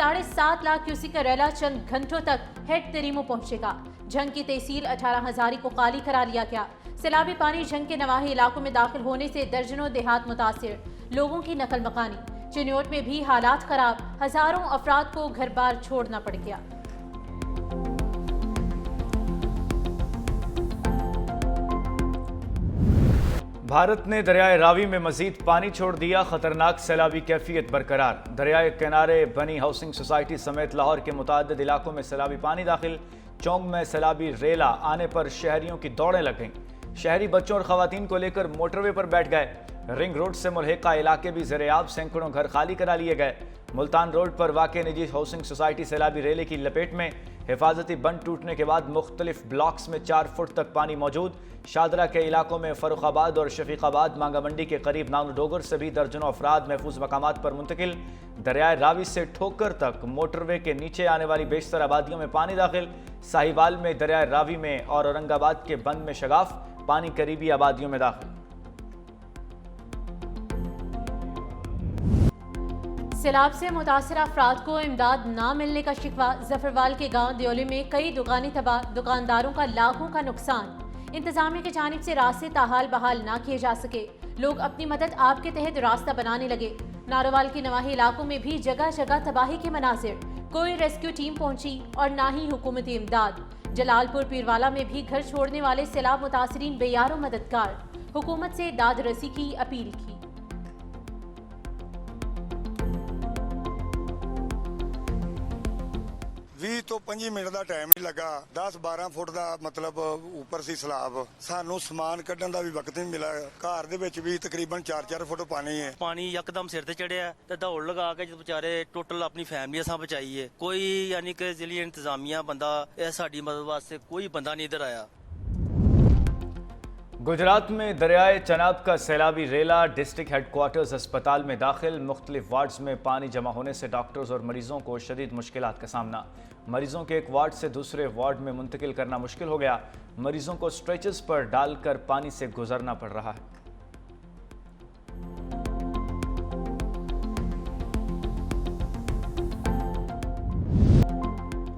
7.5 lakh cusec का रैला चंद घंटों तक हेड तरीमो पहुंचेगा। झंग की तहसील 18 हजारी को खाली करा लिया गया। सैलाबी पानी झंग के नवाही इलाकों में दाखिल होने से दर्जनों देहात मुतासिर, लोगों की नकल मकानी। चिन्योट में भी हालात खराब, हजारों अफराद को घर बार छोड़ना पड़ गया। भारत ने दरियाए रावी में मजीद पानी छोड़ दिया, खतरनाक सैलाबी कैफियत बरकरार। दरियाए किनारे बनी हाउसिंग सोसाइटी समेत लाहौर के मुताद्दिद इलाकों में सैलाबी पानी दाखिल। चौंग में सैलाबी रेला आने पर शहरियों की दौड़ें लग गईं। शहरी बच्चों और खवातीन को लेकर मोटरवे पर बैठ गए। रिंग रोड से मुल्हिका इलाके भी ज़ेर-ए-आब, सैकड़ों घर खाली करा लिए गए। मुल्तान रोड पर वाक़ निजी हाउसिंग सोसाइटी सैलाबी रेले की लपेट में। हिफाजती बंद टूटने के बाद मुख्तलिफ ब्लॉक्स में 4 फुट तक पानी मौजूद। शादरा के इलाकों में फर्रुखाबाद और शफीकाबाद मांगा मंडी के करीब नानो डोगर से भी दर्जनों अफराद महफूज मकामात पर मुंतकिल। दरियाए रावी से ठोकर तक मोटरवे के नीचे आने वाली बेशतर आबादियों में पानी दाखिल। साहिवाल में दरियाए रावी में और औरंगाबाद के बंद में शगाफ, पानी करीबी आबादियों में दाखिल। सैलाब से मुतासर अफराद को इमदाद ना मिलने का शिकवा। जफरवाल के गांव दियोली में कई दुकानें तबाह, दुकानदारों का लाखों का नुकसान। इंतजामिया की जानिब से रास्ते ताहाल बहाल ना किए जा सके। लोग अपनी मदद आपके तहत रास्ता बनाने लगे। नारोवाल के नवाही इलाकों में भी जगह जगह तबाही के मनाजिर। कोई रेस्क्यू टीम पहुंची और ना ही हुकूमती इमदाद। जलालपुर पीरवाला में भी घर छोड़ने वाले सैलाब मुतासरीन बेयारो मददगार। हुकूमत से दाद रसी की अपील की। भी तो 5 मिनट का टाइम नहीं लगा। 10-12 फुट का मतलब ऊपर सी सैलाब। सानू समान कढ़न का भी वक्त नहीं मिला। घर दे विच भी तकरीबन 4-4 फुट पानी है। पानी यकदम सिर ते चढ़िया ते दौड़ लगा के जो बेचारे टोटल अपनी फैमिली असां बचाई है। कोई यानी कि जिली इंतजामिया बंदा साडी मदद वास्ते कोई बंदा नहीं इधर आया। गुजरात में दरियाए चनाब का सैलाबी रेला डिस्ट्रिक्ट हेडक्वार्टर्स अस्पताल में दाखिल। मुख्तलिफ वार्ड्स में पानी जमा होने से डॉक्टर्स और मरीजों को शदीद मुश्किलात का सामना। मरीजों के एक वार्ड से दूसरे वार्ड में मुंतकिल करना मुश्किल हो गया। मरीजों को स्ट्रेचर्स पर डालकर पानी से गुजरना पड़ रहा है।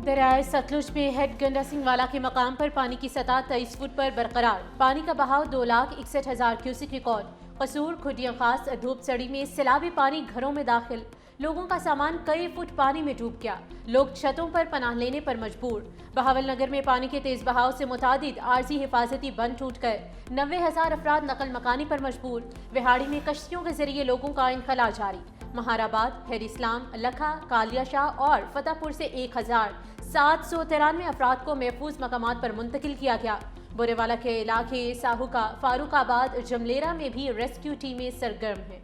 दरियाए सतलुज में हेड गंडा सिंह वाला के मकाम पर पानी की सतह 23 फुट पर बरकरार। पानी का बहाव 2,61,000 क्यूसिक रिकॉर्ड। कसूर खुडिया खास धूप सड़ी में सैलाबी पानी घरों में दाखिल। लोगों का सामान कई फुट पानी में डूब गया। लोग छतों पर पनाह लेने पर मजबूर। बहावल नगर में पानी के तेज बहाव से मुतादिद आर्जी हिफाजती बंद टूट गए। 90,000 अफराद नकल मकानी पर मजबूर। विहाड़ी में कश्तियों के जरिए लोगों का इनखला जारी। महाराबाद, हेर इस्लाम, लखा, कालिया शाह और फतेहपुर से 1,793 अफराद को महफूज मकामात पर मुंतकिल किया गया। बोरेवाला के इलाके साहुका, फारूकाबाद, जमलेरा में भी रेस्क्यू टीमें सरगर्म हैं।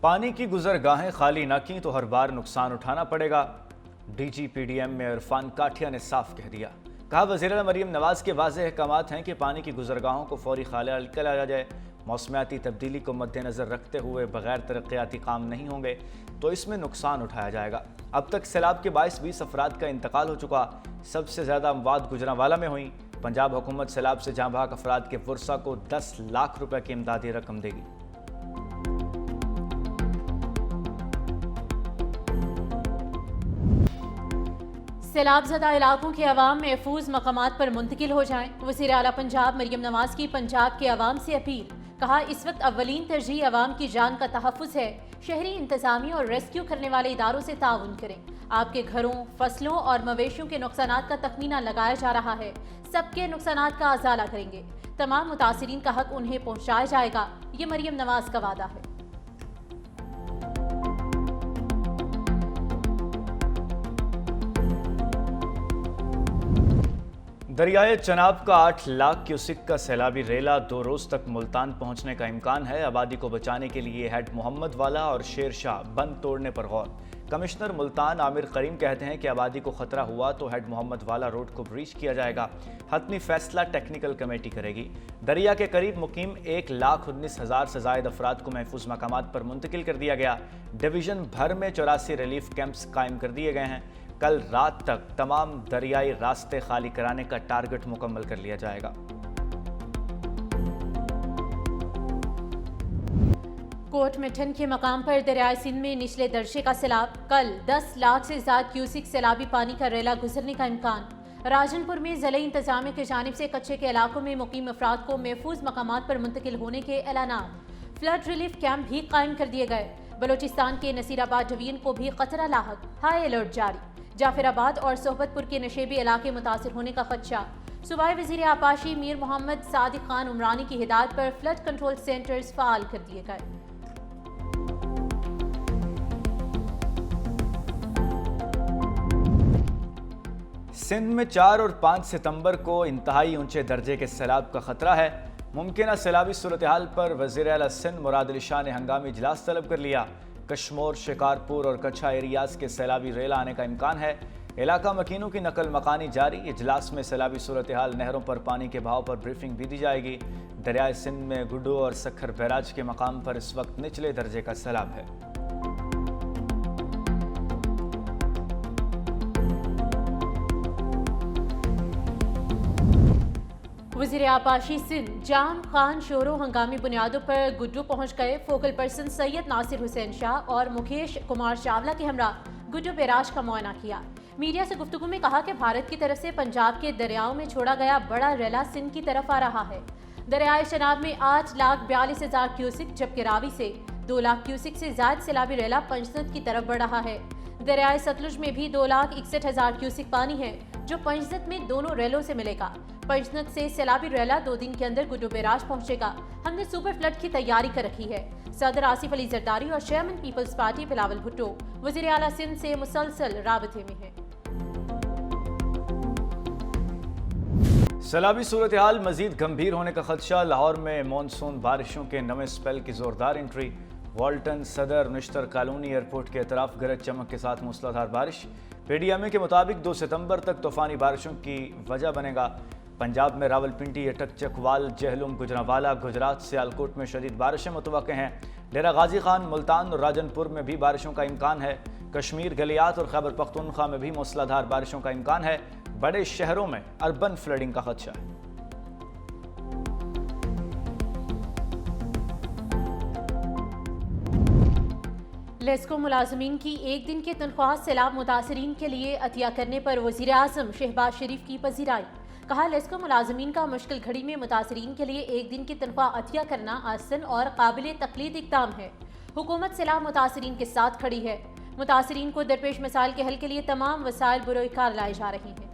पानी की गुजरगाहें खाली न की तो हर बार नुकसान उठाना पड़ेगा। DGPDM में इरफान काठिया ने साफ कह दिया। कहा, वज़ीर मरीम नवाज के वाज़ेह अहकामात हैं कि पानी की गुजरगाहों को फौरी खाला करा जाए। मौसमियाती तब्दीली को मद्देनज़र रखते हुए बगैर तरक्याती काम नहीं होंगे तो इसमें नुकसान उठाया जाएगा। अब तक सैलाब के 22 अफराद का इंतकाल हो चुका। सबसे ज़्यादा अमवात गुजरांवाला में हुई। पंजाब हुकूमत सैलाब से जाँ बहक अफराद के वर्सा को 10 लाख रुपए की इमदादी रकम देगी। सैलाब ज़दा इलाकों के अवाम महफूज मकामात पर मुंतकिल हो जाएं। वज़ीर आला पंजाब मरियम नवाज की पंजाब के अवाम से अपील। कहा, इस वक्त अव्वलीन तरजीह अवाम की जान का तहफ़्फ़ुज़ है। शहरी इंतज़ामिया और रेस्क्यू करने वाले इदारों से ताउन करें। आपके घरों, फसलों और मवेशियों के नुकसानात का तखमीना लगाया जा रहा है। सबके नुकसानात का अजाला करेंगे। तमाम मुतासिरीन का हक उन्हें पहुँचाया जाएगा। ये मरियम नवाज का वादा है। दरियाए चनाब का 8 लाख क्यूसिक का सैलाबी रेला 2 रोज तक मुल्तान पहुंचने का इम्कान है। आबादी को बचाने के लिए हेड मोहम्मद वाला और शेर शाह बंद तोड़ने पर गौर। कमिश्नर मुल्तान आमिर करीम कहते हैं कि आबादी को खतरा हुआ तो हेड मोहम्मद वाला रोड को ब्रीच किया जाएगा। हतमी फैसला टेक्निकल कमेटी करेगी। दरिया के करीब मुकीम 1,19,000 से जायद अफराद को महफूज मकामात पर मुंतकिल कर दिया गया। डिवीजन भर में 84 रिलीफ कैंप्स कायम कर दिए गए हैं। कल रात तक तमाम दरियाई रास्ते खाली कराने का टारगेट मुकम्मल कर लिया जाएगा। कोट मिठन के मकाम पर दरियाए सिंध में निचले दर्जे का सैलाब। कल 10 लाख से ज्यादा क्यूसिक सैलाबी पानी का रेला गुजरने का इम्कान। राजनपुर में ज़िले इंतजामिया की जानिब से कच्चे के इलाकों में मुकीम अफराद को महफूज मकामात पर मुंतकिल होने के ऐलानात। फ्लड रिलीफ कैंप भी कायम कर दिए गए। बलोचिस्तान के नसीराबाद डिवीजन को भी खतरा लाहक, हाई अलर्ट जारी। जाफराबाद और सोहबतपुर के नशेबी इलाके मुतासिर होने का खदशा। सूबाई वज़ीर आपाशी मीर मोहम्मद सादिक खान उमरानी की हिदायत पर फ्लड कंट्रोल सेंटर्स फाल कर दिए गए। सिंध में 4 और 5 सितंबर को इंतहाई ऊंचे दर्जे के सैलाब का खतरा है। मुमकिन सैलाबी सूरत हाल पर वज़ीर आला सिंध मुराद अली शाह ने हंगामी इजलास तलब कर लिया। कश्मोर, शिकारपुर और कच्छा एरियाज के सैलाबी रेला आने का इम्कान है। इलाका मकीनों की नकल मकानी जारी। इजलास में सैलाबी सूरत हाल, नहरों पर पानी के बहाव पर ब्रीफिंग भी दी जाएगी। दरियाए सिंध में गुड्डू और सखर बैराज के मकाम पर इस वक्त निचले दर्जे का सैलाब है। वज़ीर आपाशी सिंध जाम खान शोरो हंगामी बुनियादों पर गुड्डू पहुंच गए। फोकल पर्सन सैयद नासिर हुसैन शाह और मुकेश कुमार चावला के हमरा गुड्डू बैराज का मुआयना किया। मीडिया से गुफ्तगू में कहा कि भारत की तरफ से पंजाब के दरियाओं में छोड़ा गया बड़ा रेला सिंध की तरफ आ रहा है। दरियाए शनाब में 8,42,000 क्यूसिक, जबकि रावी से 2 लाख क्यूसिक से ज्यादा सैलाबी रेला पंजनद की तरफ बढ़ रहा है। दरियाए सतलुज में भी 2,61,000 क्यूसिक पानी है, जो पंजनद में दोनों रेलों से मिलेगा। पंजनद से सैलाबी रेला 2 दिन के अंदर गुड्डू बैराज पहुंचेगा। हमने सुपर फ्लड की तैयारी कर रखी है। सदर आसिफ अली जरदारी और chairman Peoples Party Bilawal Bhutto वज़ीर आला सिंध से मुसलसल राबते में हैं। सैलाबी सूरत हाल मजीद गंभीर होने का खदशा। लाहौर में मानसून बारिशों के नवे स्पेल की जोरदार एंट्री। वाल्टन, सदर, निश्तर कॉलोनी एयरपोर्ट के अतराफ गरज चमक के साथ मूसलाधार बारिश। पीडीएमए के मुताबिक 2 सितंबर तक तूफानी बारिशों की वजह बनेगा। पंजाब में रावलपिंडी, अटक, चकवाल, जहलुम, गुजरांवाला, गुजरात, सियालकोट में शदीद बारिशें मुतवक्के हैं। डेरा गाजी खान, मुल्तान और राजनपुर में भी बारिशों का इम्कान है। कश्मीर, गलियात और खैबर पख्तूनख्वा में भी मूसलाधार बारिशों का इम्कान है। बड़े शहरों में अर्बन फ्लडिंग का खदशा है। लेस्को मुलाजमीन की 1 दिन की तनख्वाह सैलाब मुतासरीन के लिए अतिया करने पर वज़ीर आज़म शहबाज शरीफ की पजीराई। कहा, लेस्को मुलाजमीन का मुश्किल घड़ी में मुतासरीन के लिए 1 दिन की तनख्वाह अतिया करना आसान और काबिल तकलीद इक़दाम है। हुकूमत सैलाब मुतासरीन के साथ खड़ी है। मुतासरीन को दरपेश मसाइल के हल के लिए तमाम वसाइल बुरोकार लाए जा रहे हैं।